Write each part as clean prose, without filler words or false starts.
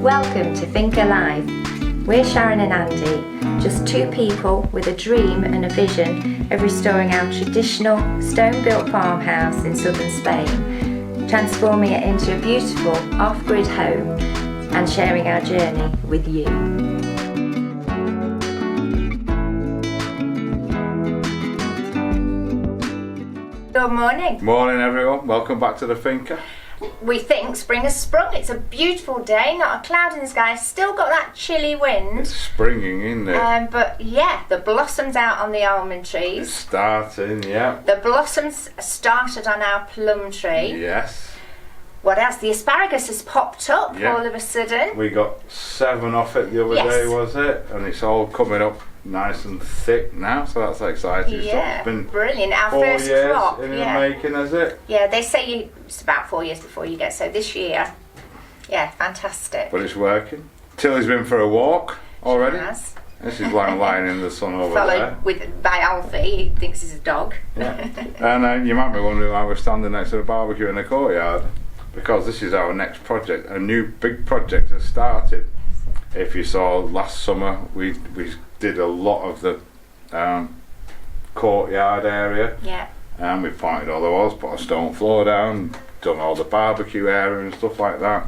Welcome to Finca Live. We're Sharon and Andy, just two people with a dream and a vision of restoring our traditional stone-built farmhouse in southern Spain, transforming it into a beautiful off-grid home and sharing our journey with you. Good morning. Morning everyone, welcome back to the Finca. We think spring has sprung. It's a beautiful day, not a cloud in the sky, still got that chilly wind. It's springing, isn't it? But yeah, the blossoms out on the almond trees. It's starting, yeah. The blossoms started on our plum tree. Yes. What else? The asparagus has popped up all of a sudden. We got 7 off it the other day, was it? And it's all coming up nice and thick now, so that's exciting. Yeah, it's been brilliant. Our 4 first years crop. in the making, is it? Yeah, they say it's about 4 years before you get, so this year, yeah, fantastic. But it's working. Tilly's been for a walk already. She has. This is lying in the sun over there. Followed by Alfie, he thinks he's a dog. Yeah. And you might be wondering why we're standing next to the barbecue in the courtyard, because this is our next project. A new big project has started. If you saw last summer, we did a lot of the courtyard area. Yeah. And we pointed all the walls, put a stone floor down, done all the barbecue area and stuff like that.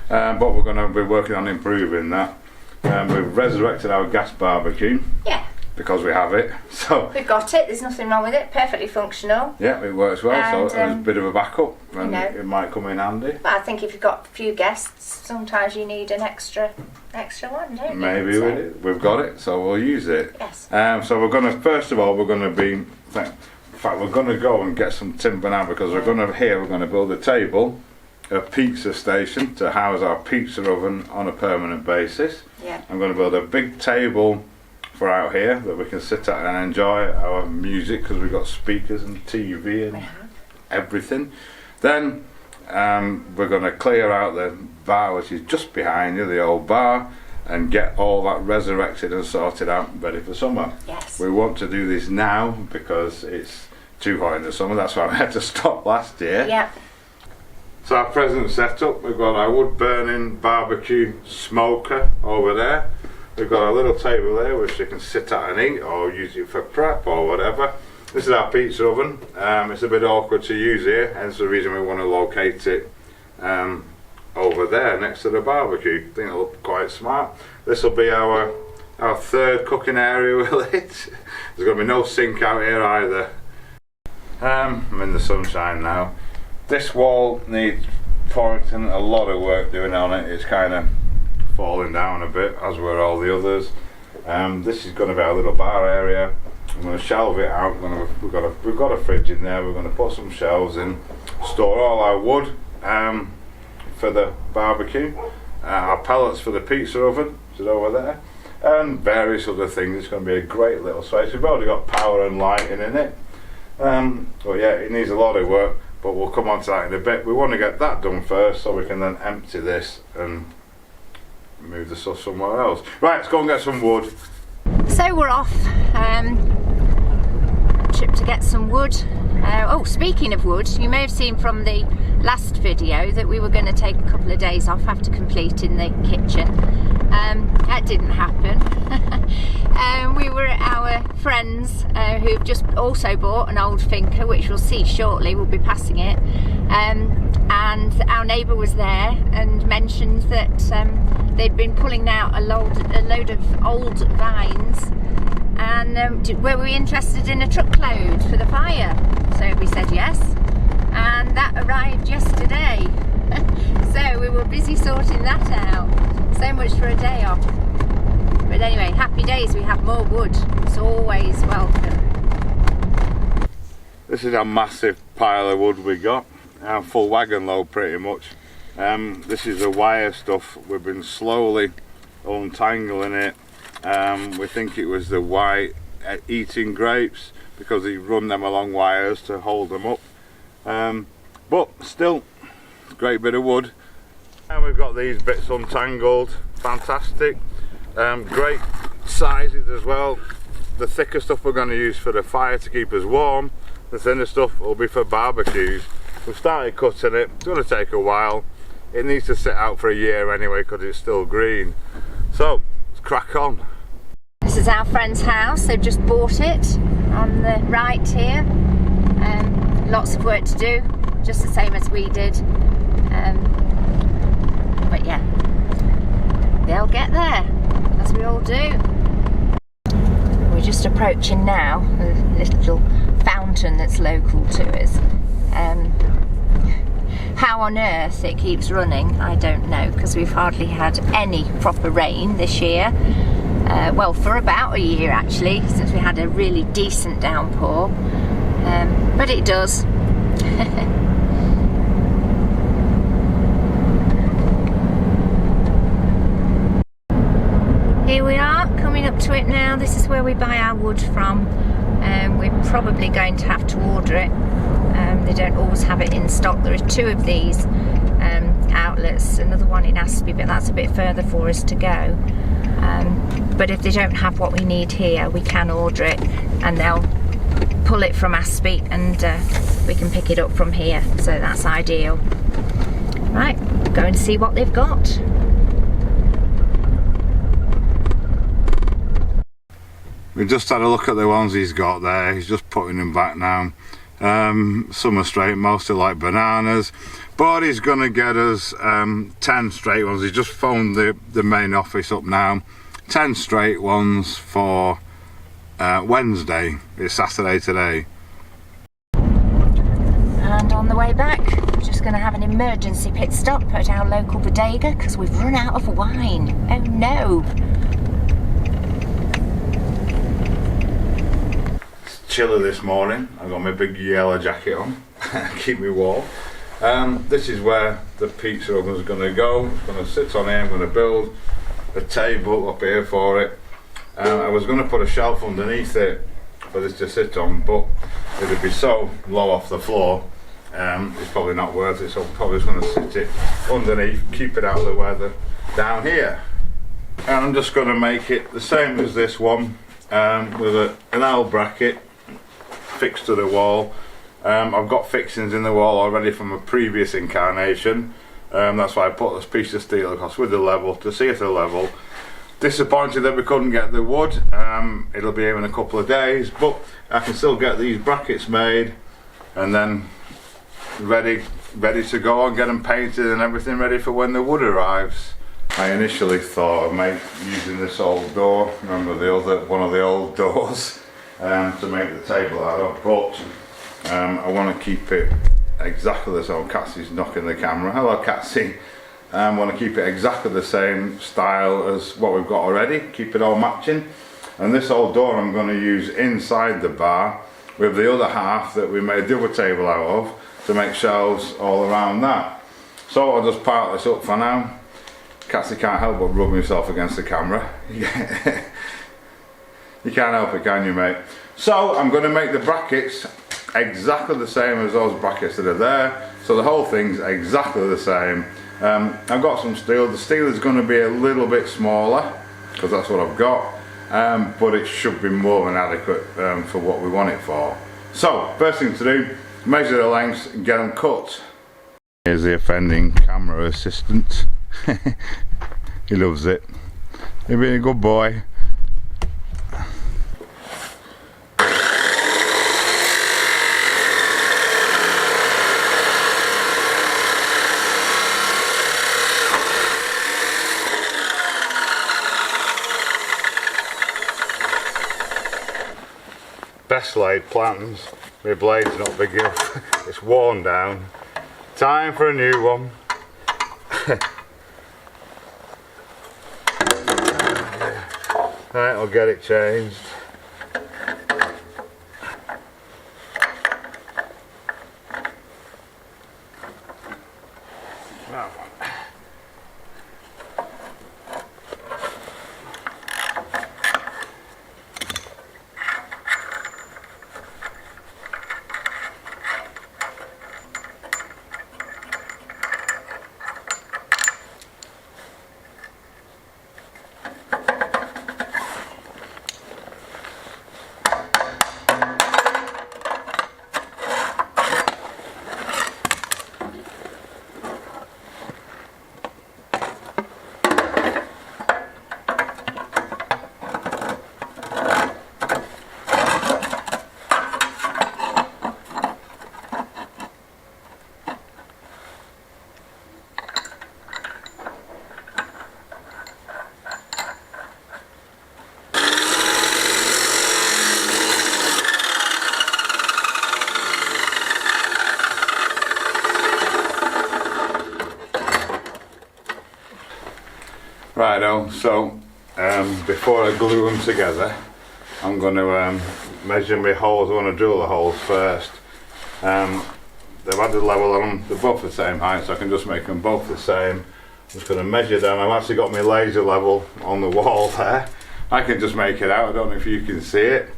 But we're going to be working on improving that. We've resurrected our gas barbecue. Yeah. Because we have it. So we've got it, there's nothing wrong with it, perfectly functional. Yeah, it works well, and, so it's a bit of a backup, and it might come in handy. But I think if you've got a few guests, sometimes you need an extra one, don't you? Maybe we've got it, so we'll use it. Yes. So we're going to, first of all, we're going to go and get some timber now, because we're going to build a table, a pizza station to house our pizza oven on a permanent basis. Yeah. I'm going to build a big table for out here that we can sit at and enjoy our music, because we've got speakers and TV and everything. Then we're going to clear out the bar, which is just behind you, the old bar, and get all that resurrected and sorted out, ready for summer. Yes. We want to do this now because it's too hot in the summer. That's why we had to stop last year. Yeah. So our present setup, we've got our wood burning barbecue smoker over there. We've got a little table there which you can sit at and eat, or use it for prep or whatever. This is our pizza oven. It's a bit awkward to use here, hence the reason we want to locate it over there next to the barbecue. I think it'll look quite smart. This will be our third cooking area with it. There's going to be no sink out here either. I'm in the sunshine now. This wall needs pouring a lot of work doing on it. It's kind of falling down a bit, as were all the others. This is going to be our little bar area. I'm going to shelve it out. We've got a fridge in there. We're going to put some shelves in, store all our wood for the barbecue, our pellets for the pizza oven, which is over there, and various other things. It's going to be a great little space. We've already got power and lighting in it. But yeah, it needs a lot of work, but we'll come on to that in a bit. We want to get that done first, so we can then empty this and move the stuff somewhere else. Right, let's go and get some wood. So we're off, trip to get some wood. Speaking of wood, you may have seen from the last video that we were going to take a couple of days off after completing the kitchen. That didn't happen. We were at our friends who've just also bought an old Finca, which we'll see shortly. We'll be passing it. And our neighbour was there and mentioned that they'd been pulling out a load of old vines, and were we interested in a truckload for the fire? So we said yes, and that arrived yesterday. So we were busy sorting that out. So much for a day off. But anyway, happy days, we have more wood. It's always welcome. This is a massive pile of wood we got. Full wagon load pretty much. This is the wire stuff. We've been slowly untangling it. We think it was the white eating grapes, because he run them along wires to hold them up. But still, great bit of wood. And we've got these bits untangled. Fantastic. Great sizes as well. The thicker stuff we're going to use for the fire to keep us warm. The thinner stuff will be for barbecues. We've started cutting it. It's going to take a while. it needs to sit out for a year anyway because it's still green. So let's crack on. This is our friend's house. They've just bought it on the right here. Lots of work to do, just the same as we did. But yeah, they'll get there, as we all do. We're just approaching now a little fountain that's local to us. How on earth it keeps running, I don't know, because we've hardly had any proper rain this year. Well, for about a year actually, since we had a really decent downpour. But it does. Here we are, coming up to it now. This is where we buy our wood from. We're probably going to have to order it. They don't always have it in stock. There are 2 of these outlets, another one in Aspie, but that's a bit further for us to go. But if they don't have what we need here, we can order it and they'll pull it from Aspie and we can pick it up from here, so that's ideal. Right, go and see what they've got. We just had a look at the ones he's got there. He's just putting them back now. Some are straight, most are like bananas, but he's gonna get us 10 straight ones. He's just phoned the main office up now. 10 straight ones for Wednesday. It's Saturday today. And on the way back, we're just going to have an emergency pit stop at our local bodega because we've run out of wine. Oh no! It's chilly this morning. I've got my big yellow jacket on, keep me warm. This is where the pizza oven's going to go. It's going to sit on here. I'm going to build a table up here for it. I was going to put a shelf underneath it for this to sit on, but it would be so low off the floor, it's probably not worth it, so I'm probably just going to sit it underneath, keep it out of the weather down here. And I'm just going to make it the same as this one, with an L bracket fixed to the wall. I've got fixings in the wall already from a previous incarnation. That's why I put this piece of steel across with the level to see if they're level. Disappointed that we couldn't get the wood. It'll be here in a couple of days, but I can still get these brackets made and then ready to go and get them painted and everything ready for when the wood arrives. I initially thought of using this old door, remember one of the old doors, to make the table out of, but I want to keep it exactly the same. Cassie's knocking the camera. Hello Cassie. I want to keep it exactly the same style as what we've got already, keep it all matching. And this old door I'm going to use inside the bar with the other half that we made the other table out of to make shelves all around that. So I'll just park this up for now. Cassie can't help but rub himself against the camera. You can't help it, can you, mate? So I'm going to make the brackets exactly the same as those brackets that are there, so the whole thing's exactly the same. I've got some steel. The steel is going to be a little bit smaller because that's what I've got, but it should be more than adequate for what we want it for. So first thing to do, measure the lengths and get them cut. Here's the offending camera assistant. He loves it. He'll be a good boy. Best laid plans. My blade's not big enough. It's worn down. Time for a new one. Right, I'll get it changed. Wow. Righto, so before I glue them together, I'm going to measure my holes. I want to drill the holes first. They've had the level on them, they're both the same height, so I can just make them both the same. I'm just going to measure down. I've actually got my laser level on the wall there. I can just make it out, I don't know if you can see it.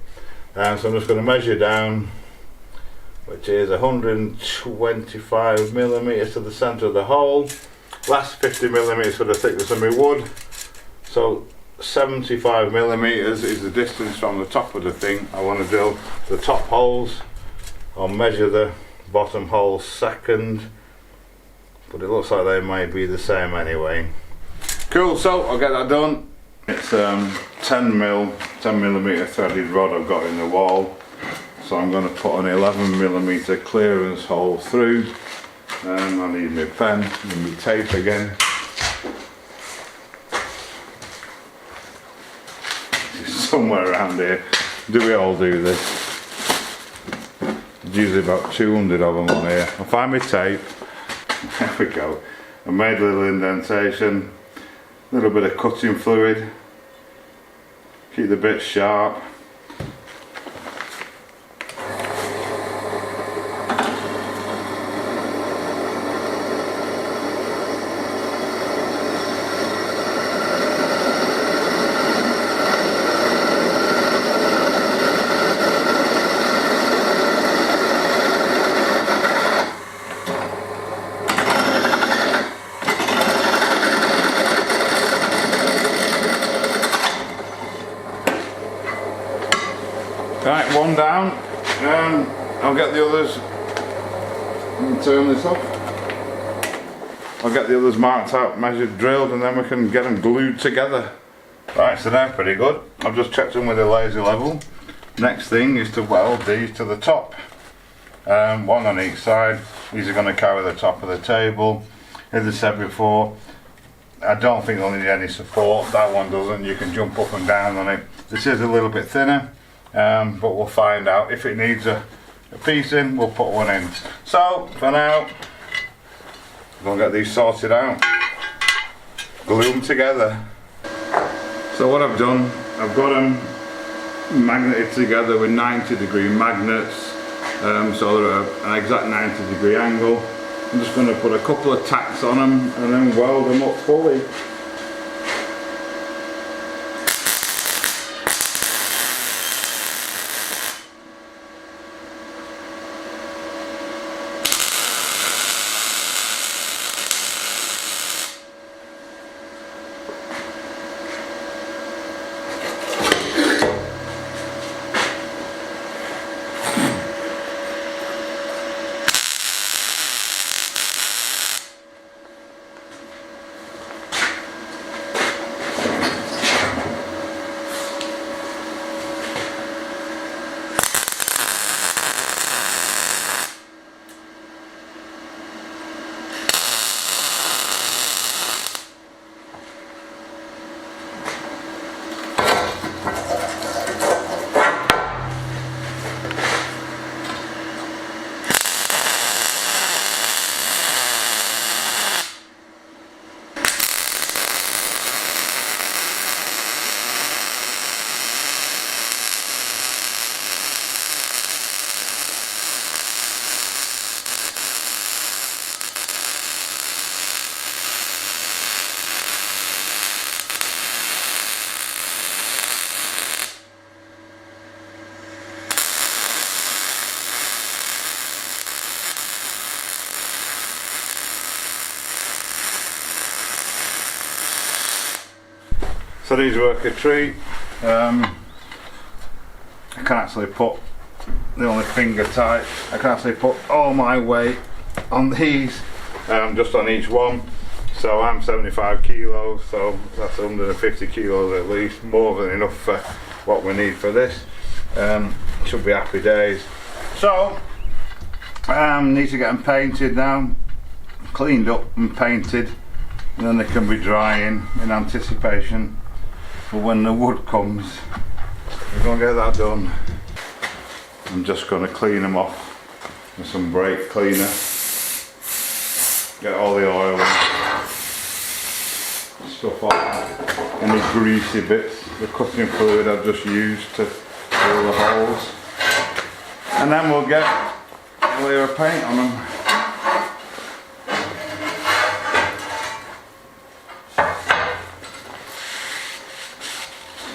So I'm just going to measure down, which is 125 millimeters to the centre of the hole. Last 50 millimeters for the thickness of my wood. So 75 millimeters is the distance from the top of the thing. I want to drill the top holes. I'll measure the bottom holes second, but it looks like they may be the same anyway. Cool, so I'll get that done. It's 10 millimeter threaded rod I've got in the wall, so I'm going to put an 11 millimeter clearance hole through. I need my pen and my tape again. It's somewhere around here. Do we all do this? There's usually about 200 of them on here. I'll find my tape. There we go. I made a little indentation, a little bit of cutting fluid. Keep the bits sharp. Right, one down, I'll get the others, turn this off, I'll get the others marked out, measured, drilled, and then we can get them glued together. Right, so they're pretty good. I've just checked them with a laser level. Next thing is to weld these to the top, one on each side. These are going to carry the top of the table. As I said before, I don't think they'll need any support. That one doesn't, you can jump up and down on it. This is a little bit thinner. But we'll find out. If it needs a piece in, we'll put one in. So for now, we'll get these sorted out, glue them together. So what I've done, I've got them magneted together with 90-degree magnets, so they're an exact 90-degree angle. I'm just going to put a couple of tacks on them and then weld them up fully. So these work a treat. I can actually put, the only finger tight, I can actually put all my weight on these, just on each one. So I'm 75 kilos, so that's 150 kilos at least, more than enough for what we need for this. Should be happy days. So need to get them painted now, cleaned up and painted, and then they can be drying in anticipation for when the wood comes. We're going to get that done. I'm just going to clean them off with some brake cleaner, get all the oil in, stuff off. Any greasy bits, the cutting fluid I've just used to fill the holes. And then we'll get a layer of paint on them.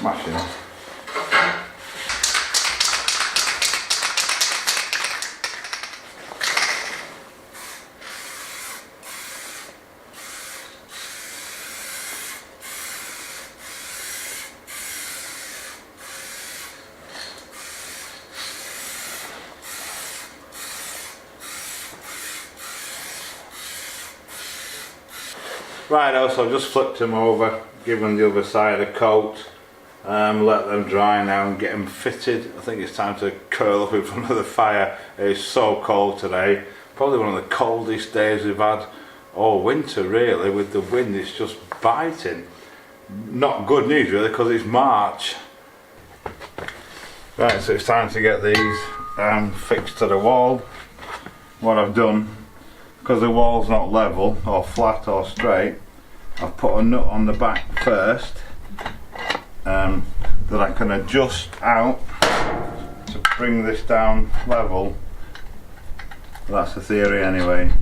Smashing it. Right, so I've just flipped them over, given the other side a coat, let them dry now and get them fitted. I think it's time to curl up in front of the fire. It's so cold today, probably one of the coldest days we've had all winter really. With the wind, it's just biting. Not good news really, because it's March. Right, so it's time to get these fixed to the wall. What I've done, because the wall's not level or flat or straight, I've put a nut on the back first that I can adjust out to bring this down level. That's the theory anyway.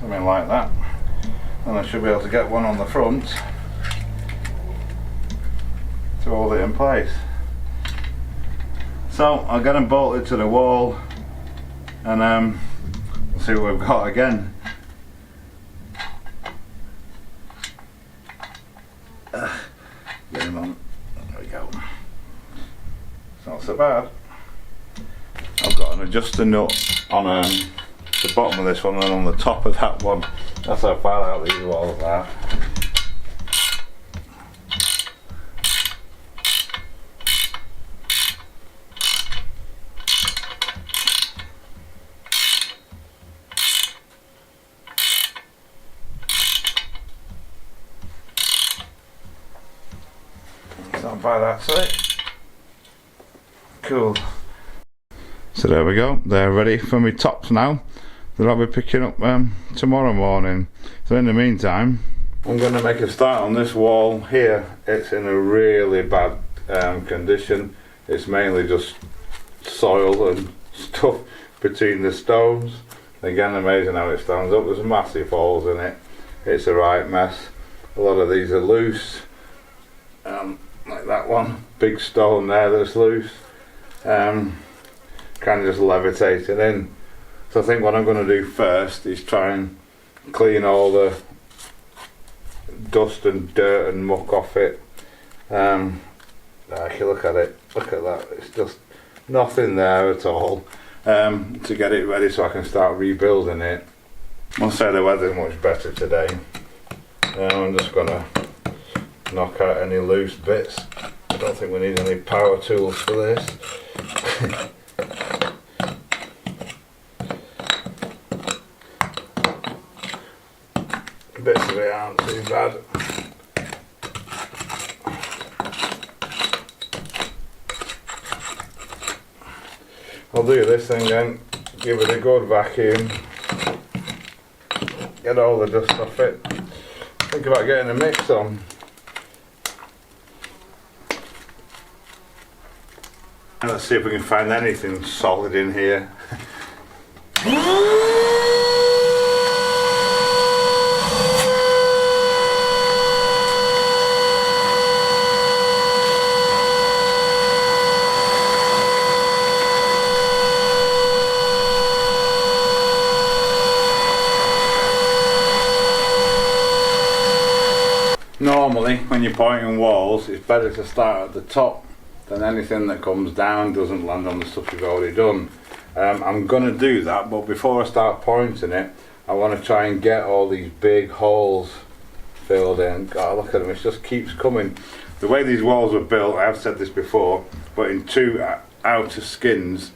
Something like that. And I should be able to get one on the front to hold it in place. So I'll get them bolted to the wall and we'll see what we've got again. Get them on. There we go. It's not so bad. I've got an adjuster nut on the bottom of this one and on the top of that one. That's how far out these walls are. Not bad, that's it. Cool. So there we go, they're ready for me tops now that I'll be picking up tomorrow morning. So in the meantime, I'm going to make a start on this wall here. It's in a really bad condition. It's mainly just soil and stuff between the stones. Again, amazing how it stands up. There's massive holes in it. It's a right mess. A lot of these are loose, like that one, big stone there that's loose. Kind of just levitating in. So I think what I'm going to do first is try and clean all the dust and dirt and muck off it. Actually, look at it, look at that, it's just nothing there at all, to get it ready so I can start rebuilding it. I'll say the weather's much better today. I'm just going to knock out any loose bits. I don't think we need any power tools for this. Bits of it aren't too bad. I'll do this thing then, give it a good vacuum, get all the dust off it. Think about getting a mix on. Let's see if we can find anything solid in here. Normally, when you're pointing walls, it's better to start at the top, then anything that comes down doesn't land on the stuff you've already done. I'm going to do that, but before I start pointing it, I want to try and get all these big holes filled in. God, look at them, it just keeps coming. The way these walls were built, I have said this before, but in two outer skins,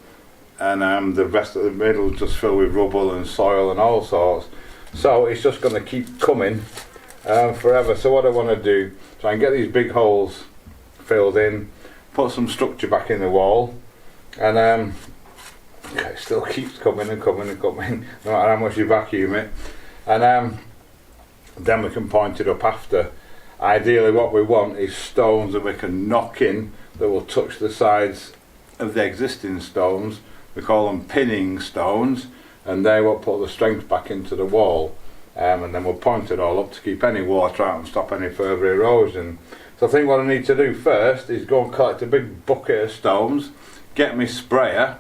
and the rest of the middle just filled with rubble and soil and all sorts. So it's just going to keep coming forever. So what I want to do, try and get these big holes filled in, put some structure back in the wall, and it still keeps coming and coming and coming, no matter how much you vacuum it. And then we can point it up after. Ideally what we want is stones that we can knock in that will touch the sides of the existing stones. We call them pinning stones, and they will put the strength back into the wall, and then we'll point it all up to keep any water out and stop any further erosion. So I think what I need to do first is go and collect a big bucket of stones, get my sprayer,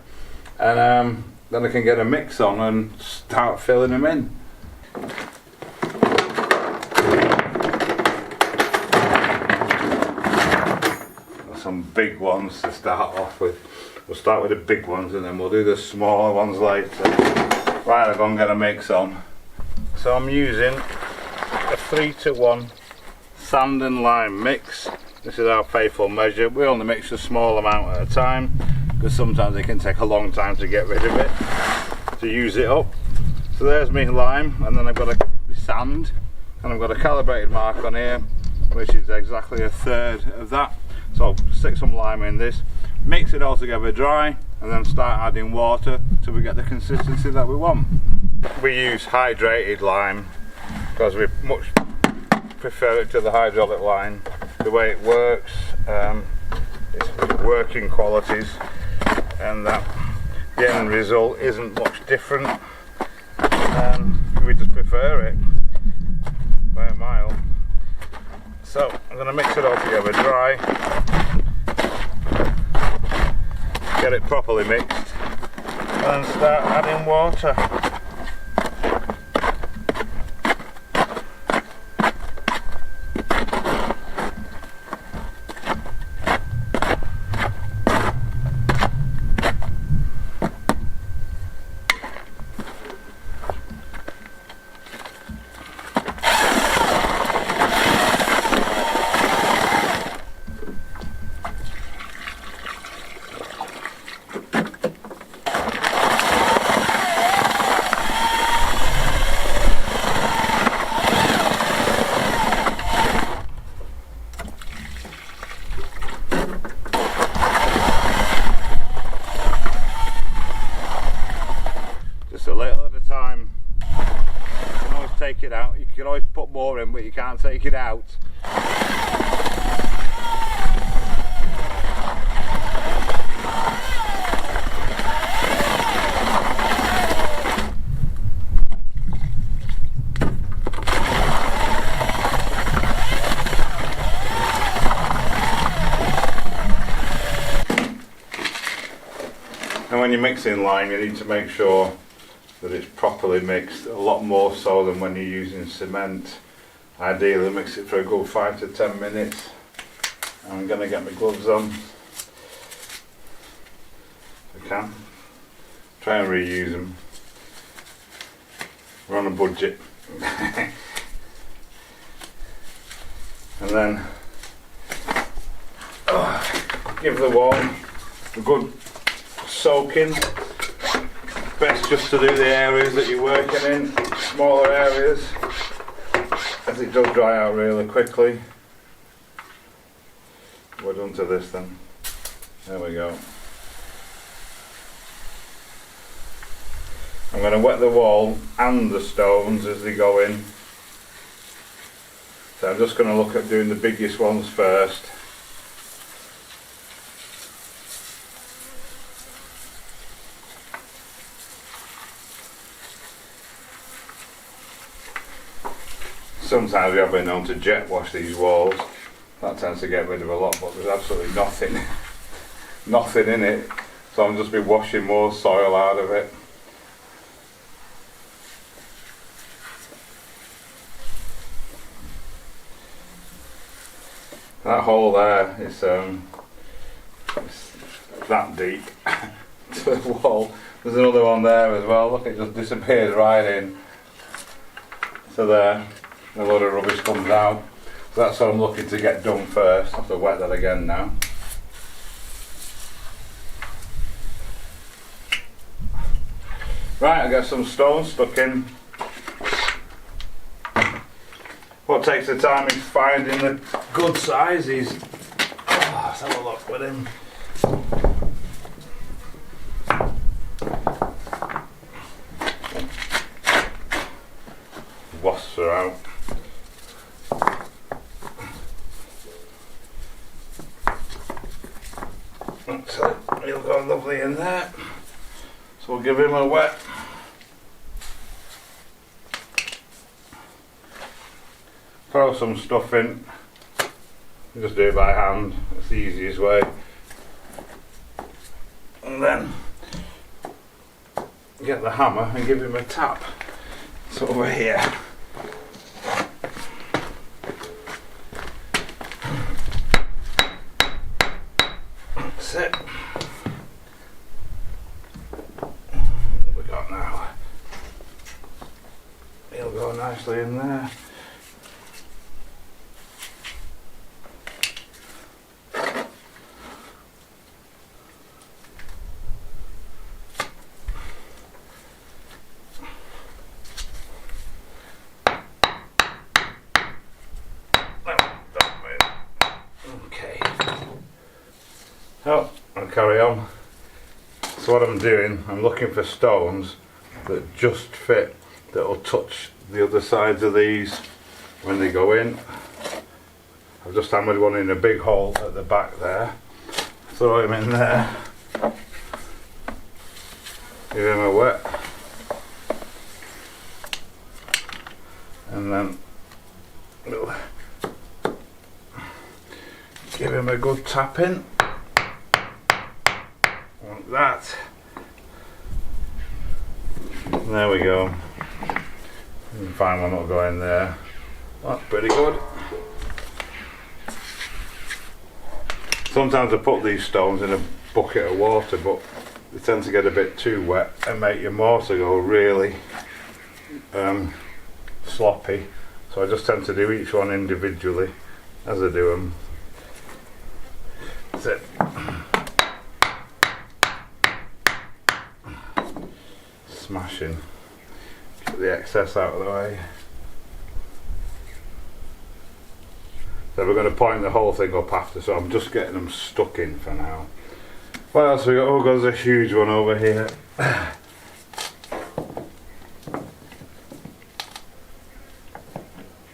and then I can get a mix on and start filling them in. Some big ones to start off with. We'll start with the big ones and then we'll do the smaller ones later. Right, I'll go and get a mix on. So I'm using a 3-to-1 sand and lime mix. This is our faithful measure. We only mix a small amount at a time because sometimes it can take a long time to get rid of it, to use it up. So there's me lime, and then I've got a sand, and I've got a calibrated mark on here which is exactly a third of that. So I'll stick some lime in this, mix it all together dry, and then start adding water till we get the consistency that we want. We use hydrated lime because we much prefer it to the hydraulic lime. The way it works, its working qualities, and that the end result isn't much different. We just prefer it by a mile. So I'm going to mix it all together dry, get it properly mixed, and then start adding water. A little at a time. You can always take it out, you can always put more in, but you can't take it out. And when you're mixing lime, you need to make sure that it's properly mixed, a lot more so than when you're using cement. Ideally mix it for a good 5 to 10 minutes. I'm going to get my gloves on if I can. Try and reuse them. We're on a budget. And then give the wall a good soaking. Best just to do the areas that you're working in, smaller areas, as it does dry out really quickly. We're done to this then. There we go. I'm going to wet the wall and the stones as they go in. So I'm just going to look at doing the biggest ones first. Sometimes we have been known to jet wash these walls. That tends to get rid of a lot, but there's absolutely nothing in it. So I'm just be washing more soil out of it. That hole there is that deep to the wall. There's another one there as well. Look, it just disappears right in. So there. A lot of rubbish comes out. So that's what I'm looking to get done first. I have to wet that again now. Right, I got some stones stuck in. What takes the time is finding the good sizes. let's have a look with him. Wasps are out. So he'll go lovely in there. So we'll give him a wet. Throw some stuff in. Just do it by hand. It's the easiest way. And then get the hammer and give him a tap. It's over here. That's it. What we got now? He'll go nicely in there. Okay. So I'll carry on. So what I'm doing, I'm looking for stones that just fit, that will touch the other sides of these when they go in. I've just hammered one in a big hole at the back there. Throw him in there. Give him a wet. And then we'll give him a good tap in. Like that. There we go. You can find one that'll go in there. That's pretty good. Sometimes I put these stones in a bucket of water, but they tend to get a bit too wet and make your mortar go really sloppy. So I just tend to do each one individually as I do them. That's it. Smashing. Get the excess out of the way. So we're going to point the whole thing up after, so I'm just getting them stuck in for now. What else we got? Oh, there's a huge one over here. I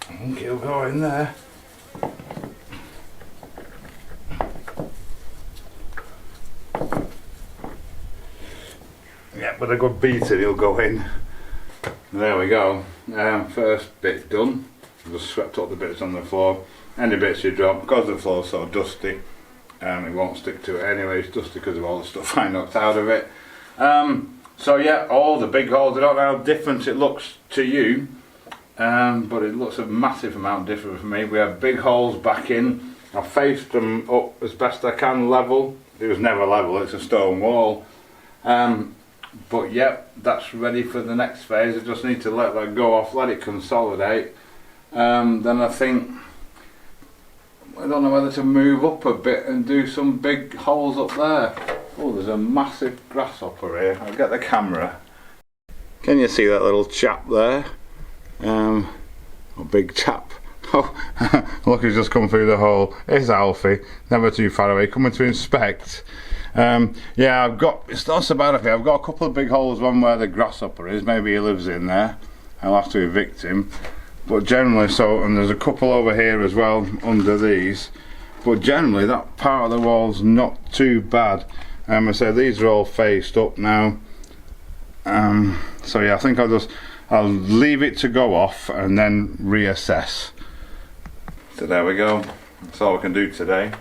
think he'll go in there. Yeah, with a good beater he'll go in. There we go. First bit done. Just swept up the bits on the floor. Any bits you drop, because the floor's so dusty, it won't stick to it anyway. It's dusty because of all the stuff I knocked out of it. So yeah, all the big holes, I don't know how different it looks to you, but it looks a massive amount different for me. We have big holes back in. I've faced them up as best I can level. It was never level, it's a stone wall. But yeah, that's ready for the next phase. I just need to let that go off, let it consolidate. Then I think, I don't know whether to move up a bit and do some big holes up there. Oh, there's a massive grasshopper here. I'll get the camera. Can you see that little chap there? A big chap. Oh, look, he's just come through the hole. It's Alfie, never too far away, coming to inspect. Yeah, I've got, it's not so bad. I've got a couple of big holes, one where the grasshopper is, maybe he lives in there. I'll have to evict him. But generally, so, and there's a couple over here as well under these, but generally that part of the wall's not too bad. I say these are all faced up now. So yeah, I think I'll leave it to go off and then reassess. So there we go, that's all we can do today.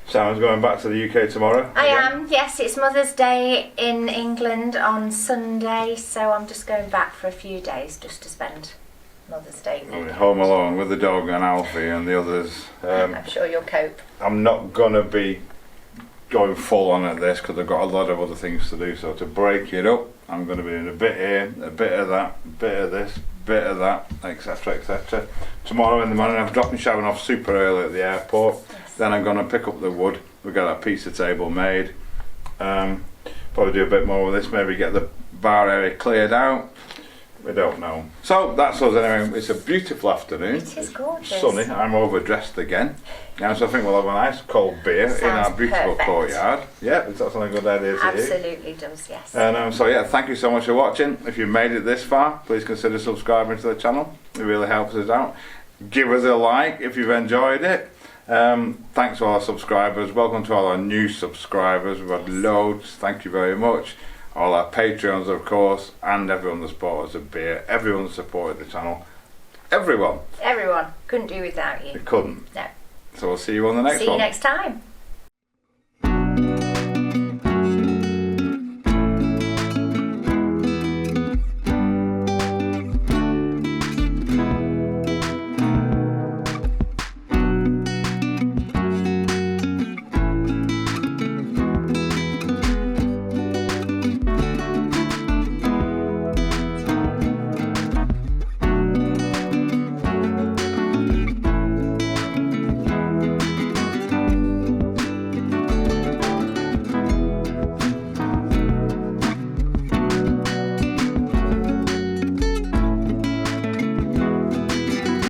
Sam's going back to the UK tomorrow? I am, yes. It's Mother's Day in England on Sunday, so I'm just going back for a few days just to spend Mother's Day weekend. Home alone with the dog and Alfie and the others. I'm sure you'll cope. I'm not going to be going full on at this because I've got a lot of other things to do, so to break it up I'm going to be doing a bit here, a bit of that, a bit of this, a bit of that, etc, etc. Tomorrow in the morning I'm dropping Sharon off super early at the airport. Yes. Then I'm going to pick up the wood. We've got a pizza table made. Probably do a bit more with this, maybe get the bar area cleared out. We don't know. So that's us anyway. It's a beautiful afternoon. It is gorgeous. Sunny. I'm overdressed again. Now, so I think we'll have a nice cold beer in our Sounds beautiful perfect. courtyard. Yeah, that's not a good idea to you. Absolutely does, yes. And so yeah, thank you so much for watching. If you've made it this far, please consider subscribing to the channel. It really helps us out. Give us a like if you've enjoyed it. Thanks to all our subscribers. Welcome to all our new subscribers. We've had loads. Thank you very much. All our Patreons, of course, and everyone that supports us a beer. Everyone that supported the channel. Everyone. Everyone. Couldn't do without you. We couldn't. No. So we'll see you on the next one. See you next time.